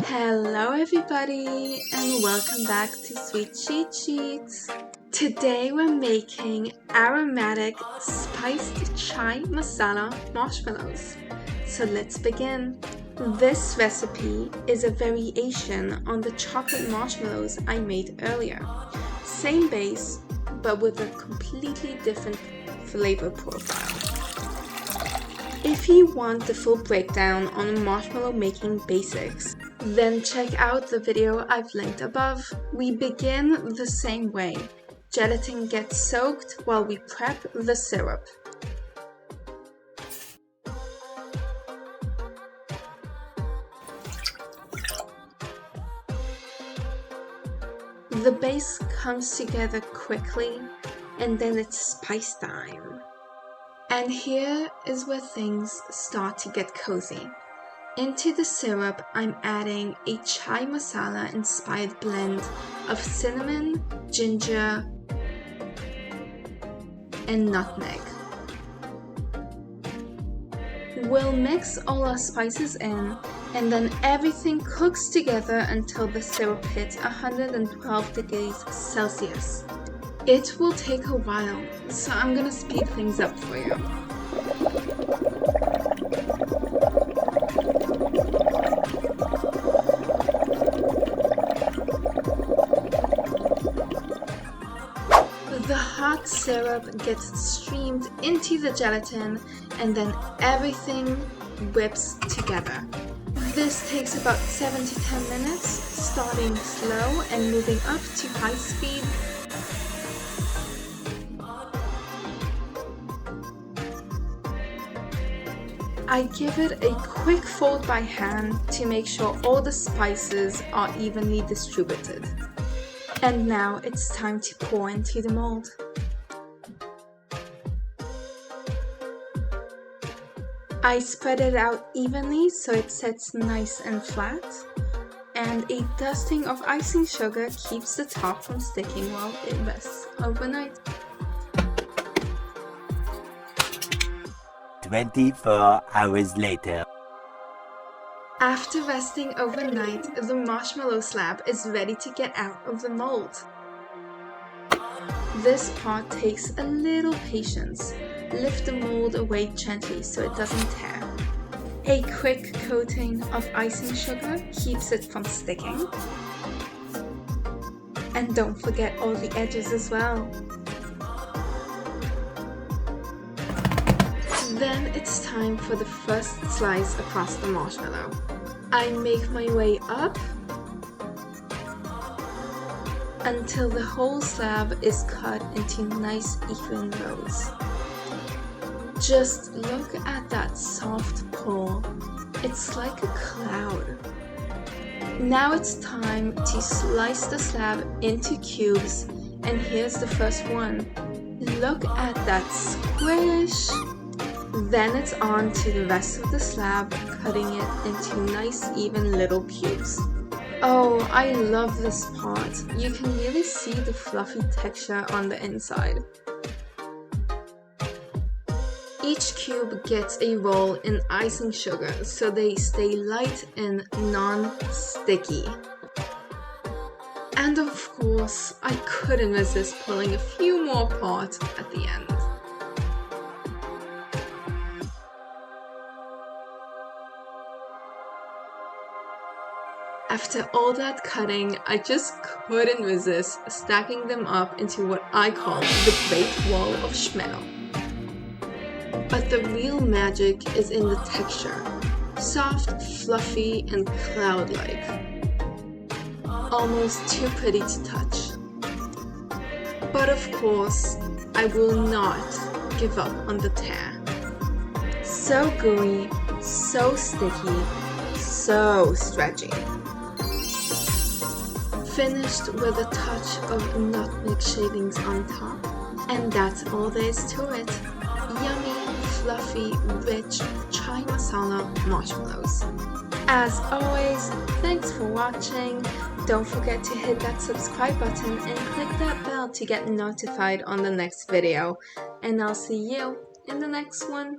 Hello everybody and welcome back to Sweet Cheat Sheets. Today we're making aromatic spiced chai masala marshmallows. So let's begin. This recipe is a variation on the chocolate marshmallows I made earlier. Same base, but with a completely different flavor profile. If you want the full breakdown on marshmallow making basics, then check out the video I've linked above. We begin the same way. Gelatin gets soaked while we prep the syrup. The base comes together quickly, and then it's spice time. And here is where things start to get cozy. Into the syrup, I'm adding a chai masala inspired blend of cinnamon, ginger, and nutmeg. We'll mix all our spices in, and then everything cooks together until the syrup hits 112 degrees Celsius. It will take a while, so I'm gonna speed things up for you. The hot syrup gets streamed into the gelatin and then everything whips together. This takes about 7 to 10 minutes, starting slow and moving up to high speed. I give it a quick fold by hand to make sure all the spices are evenly distributed. And now it's time to pour into the mold. I spread it out evenly so it sits nice and flat, and a dusting of icing sugar keeps the top from sticking while it rests overnight. 24 hours later. After resting overnight, the marshmallow slab is ready to get out of the mold. This part takes a little patience. Lift the mold away gently so it doesn't tear. A quick coating of icing sugar keeps it from sticking. And don't forget all the edges as well. Then it's time for the first slice across the marshmallow. I make my way up until the whole slab is cut into nice even rows. Just look at that soft pull. It's like a cloud. Now it's time to slice the slab into cubes, and here's the first one. Look at that squish! Then it's on to the rest of the slab, cutting it into nice even little cubes. Oh, I love this part. You can really see the fluffy texture on the inside. Each cube gets a roll in icing sugar so they stay light and non-sticky. And of course, I couldn't resist pulling a few more apart at the end. After all that cutting, I just couldn't resist stacking them up into what I call the Great Wall of Schmello. But the real magic is in the texture. Soft, fluffy, and cloud-like. Almost too pretty to touch. But of course, I will not give up on the tear. So gooey, so sticky, so stretchy. Finished with a touch of nutmeg shavings on top, and that's all there is to it. Yummy, fluffy, rich chai masala marshmallows. As always, thanks for watching. Don't forget to hit that subscribe button and click that bell to get notified on the next video. And I'll see you in the next one.